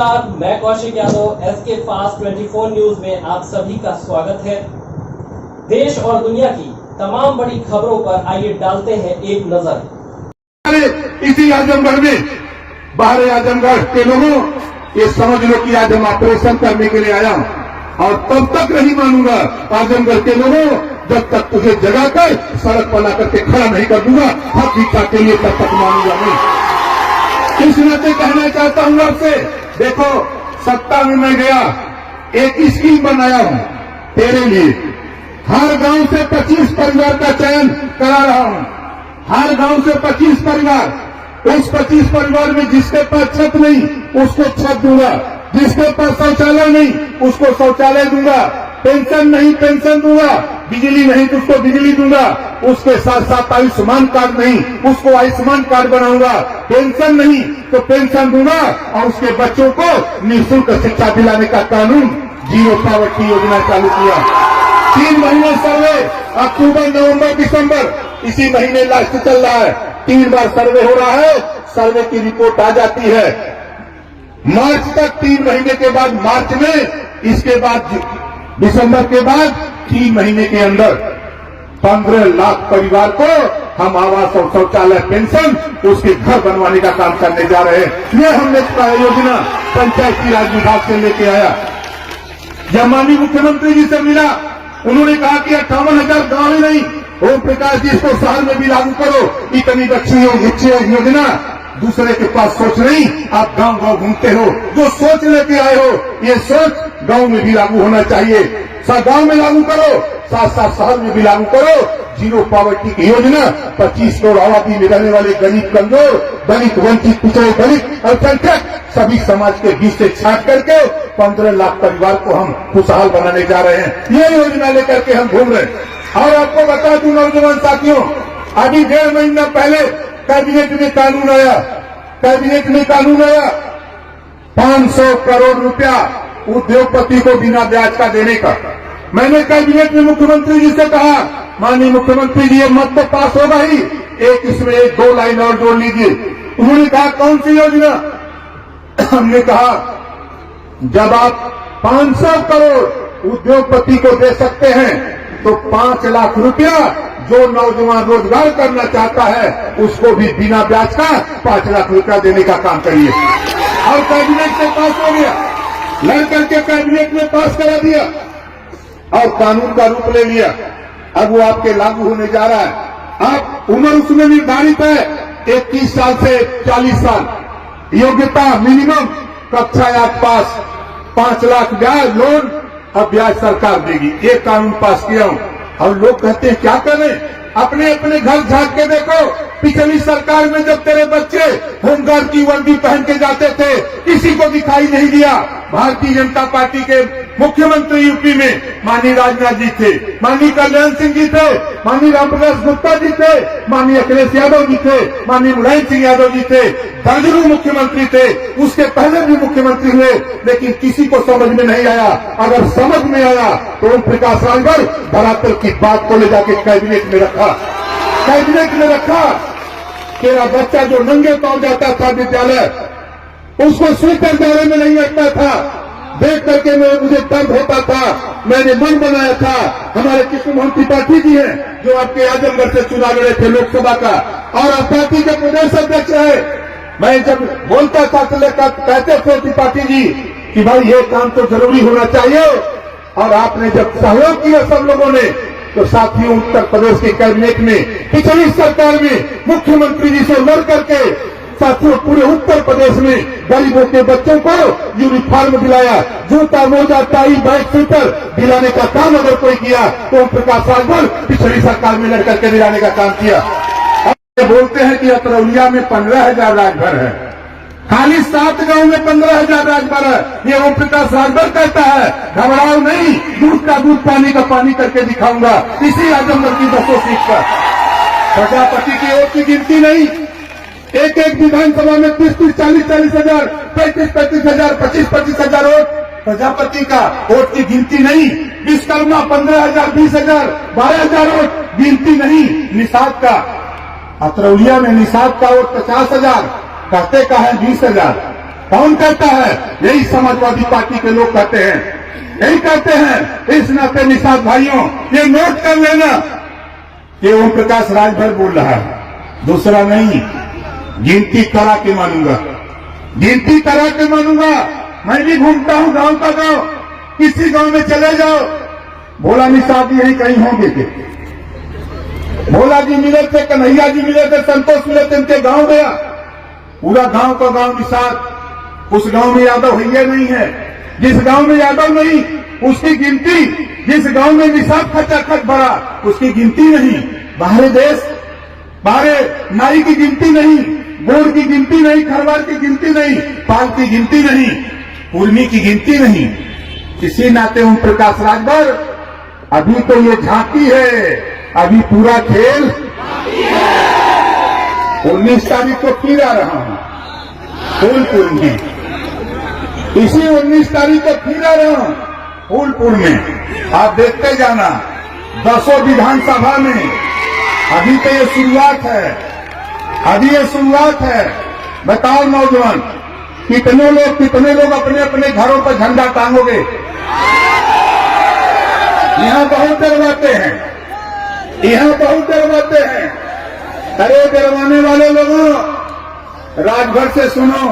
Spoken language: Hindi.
नमस्कार, मैं Kaushik Yadav SK fast 24 news में आप सभी का स्वागत है। देश और दुनिया की तमाम बड़ी खबरों पर आइए डालते हैं एक नजर। इसी आजमगढ़ में बाहर आजमगढ़ के लोगों ये समझ लो कि आज हम ऑपरेशन करने के लिए आया हूं और तब तक नहीं मानूंगा आजमगढ़ के लोगों जब तक तुझे जगाकर सड़क पर ला करके खड़ा नहीं कर दूंगा हक इच्छा के लिए तब तक मानूंगा नहीं। इस नाते कहना चाहता हूं आपसे, देखो सत्ता में मैं गया एक स्कीम बनाया हूं तेरे लिए। हर गांव से 25 परिवार का चयन करा रहा हूं। हर गांव से 25 परिवार, उस 25 परिवार में जिसके पास छत नहीं उसको छत दूंगा, जिसके पास शौचालय नहीं उसको शौचालय दूंगा, पेंशन नहीं पेंशन दूंगा, बिजली नहीं तो उसको बिजली दूंगा, उसके साथ साथ आयुष्मान कार्ड नहीं उसको आयुष्मान कार्ड बनाऊंगा, पेंशन नहीं तो पेंशन दूंगा और उसके बच्चों को निःशुल्क शिक्षा दिलाने का कानून जीरो पॉवर्टी योजना चालू किया। 3 महीने सर्वे, अक्टूबर नवंबर दिसंबर इसी महीने लास्ट चल रहा है, 3 बार सर्वे हो रहा है। सर्वे की रिपोर्ट आ जाती है मार्च तक, 3 महीने के बाद मार्च में, इसके बाद दिसंबर के बाद 3 महीने के अंदर 15 लाख परिवार को हम आवास और शौचालय पेंशन उसके घर बनवाने का काम करने जा रहे हैं। ये हमने योजना पंचायती राज विभाग से लेके आया। जब माननीय मुख्यमंत्री जी से मिला उन्होंने कहा कि 58,000 गांव ही नहीं, ओम प्रकाश जी इसको शहर में भी लागू करो। इतनी अच्छी योजना दूसरे के पास सोच नहीं, आप गांव गांव घूमते हो, जो सोच लेके आए हो ये सोच गांव में भी लागू होना चाहिए। गांव में लागू करो, साथ साथ शहर में भी लागू करो। जीरो पॉवर्टी की योजना 25 करोड़ आबादी में रहने वाले गरीब कमजोर दलित वंचित पिछड़े दलित अल्पसंख्यक सभी समाज के बीच से छाट करके 15 लाख परिवार को हम खुशहाल बनाने जा रहे हैं। ये योजना लेकर के हम घूम रहे हैं। और आपको बता दूं नौजवान साथियों, अभी 1.5 महीना पहले कैबिनेट में कानून आया, 500 करोड़ रुपया उद्योगपति को बिना ब्याज का देने का। मैंने कैबिनेट में मुख्यमंत्री जी से कहा, माननीय मुख्यमंत्री जी ये मत तो पास होगा ही, एक इसमें 1-2 लाइन और जोड़ लीजिए। उन्होंने कहा कौन सी योजना? हमने कहा जब आप 500 करोड़ उद्योगपति को दे सकते हैं तो 5 लाख रुपया जो नौजवान रोजगार करना चाहता है उसको भी बिना ब्याज का 5 लाख रुपया देने का काम करिए। और कैबिनेट से पास हो गया, लड़ करके कैबिनेट में पास करा दिया और कानून का रूप ले लिया। अब वो आपके लागू होने जा रहा है। आप उम्र उसमें निर्धारित है 21 साल से 40 साल, योग्यता मिनिमम कक्षा 8 पास, 5 लाख ब्याज लोन, अब ब्याज सरकार देगी। ये कानून पास किया हूं। और लोग कहते हैं क्या करें, अपने अपने घर झांक के देखो, पिछली सरकार में जब तेरे बच्चे होमगार्ड की वर्दी पहन के जाते थे किसी को दिखाई नहीं दिया। भारतीय जनता पार्टी के मुख्यमंत्री यूपी में माननीय राजनाथ जी थे, माननीय कल्याण सिंह जी थे, माननीय रामप्रकाश गुप्ता जी थे, माननीय अखिलेश यादव जी थे, माननीय मुलायम सिंह यादव जी थे, दर्जनों मुख्यमंत्री थे, उसके पहले भी मुख्यमंत्री हुए, लेकिन किसी को समझ में नहीं आया। अगर समझ में आया तो ओम प्रकाश राजभर धरातल की बात को ले जाके कैबिनेट में रखा। तेरा बच्चा जो नंगे पांव जाता था विद्यालय, उसको स्वेटर दायरे में नहीं रखता था, देख करके मुझे दर्द होता था। मैंने मन बनाया था, हमारे कृष्ण मोहन त्रिपाठी जी हैं जो आपके आजमगढ़ से चुनाव लड़े थे लोकसभा का और आप पार्टी के प्रदेश अध्यक्ष है। मैं जब बोलता था तो कहते थे त्रिपाठी जी कि भाई ये काम तो जरूरी होना चाहिए। और आपने जब सहयोग किया सब लोगों ने तो साथियों उत्तर प्रदेश के कैबिनेट में पिछली सरकार में मुख्यमंत्री जी से लड़ करके साथियों पूरे उत्तर प्रदेश में गरीबों के बच्चों को यूनिफॉर्म दिलाया, जूता मोजा टाई बैग स्वेटर दिलाने का काम अगर कोई किया तो ओम प्रकाश राजभर पिछली सरकार में लड़ करके दिलाने का काम किया। बोलते हैं कि अतरौलिया में 15,000 राजभर है, खाली 7 गांव में 15,000 राजभर है। ये ओम प्रकाश राजभर कहता है घबराओ नहीं, दूध का दूध पानी का पानी करके दिखाऊंगा इसी आजमगढ़ की 200 सीट पर। प्रजापति की वोट की गिनती नहीं, एक विधानसभा में 30-30, 40-40 हजार, 35-35 हजार, 25-25 हजार वोट प्रजापति का वोट की गिनती नहीं। विश्वकर्मा 15,000, 20,000, 12,000 वोट गिनती नहीं। निषाद का अतरौलिया में निषाद का वोट 50,000, कहते का है 20,000। कौन कहता है? यही समाजवादी पार्टी के लोग कहते हैं, यही कहते हैं। इस नाते निषाद भाइयों, ये नोट कर लेना कि ओम प्रकाश राजभर बोल रहा है, दूसरा नहीं। गिनती करा के मानूंगा, गिनती करा के मानूंगा। मैं भी घूमता हूं गांव का गांव, किसी गांव में चले जाओ, भोला निषाद यही कहीं होंगे के। भोला जी मिले थे, कन्हैया जी मिले थे, संतोष मिले थे, उनके गांव गया, पूरा गांव का गांव निषाद। उस गांव में यादव है नहीं है, जिस गांव में यादव नहीं उसकी गिनती, जिस गांव में निषाद खचाखच भरा उसकी गिनती नहीं। बाहर देश, बाहर नाई की गिनती नहीं, गोड़ की गिनती नहीं, खरवार की गिनती नहीं, पाल की गिनती नहीं, कुर्मी की गिनती नहीं। इसी नाते ओम प्रकाश राजभर, अभी तो ये झांकी है, अभी पूरा खेल 19 तारीख को फिर आ रहा हूं फूलपुर में, इसी 19 तारीख को फिर आ रहा हूं फूलपुर में। आप देखते जाना 10 विधानसभा में। अभी तो ये शुरुआत है, अभी ये शुरुआत है। बताओ नौजवान, कितने लोग अपने अपने घरों पर झंडा टांगोगे? यहां बहुत डरवाते हैं, यहां बहुत डरवाते हैं। अरे डरवाने वाले लोगों, राजभर से सुनो,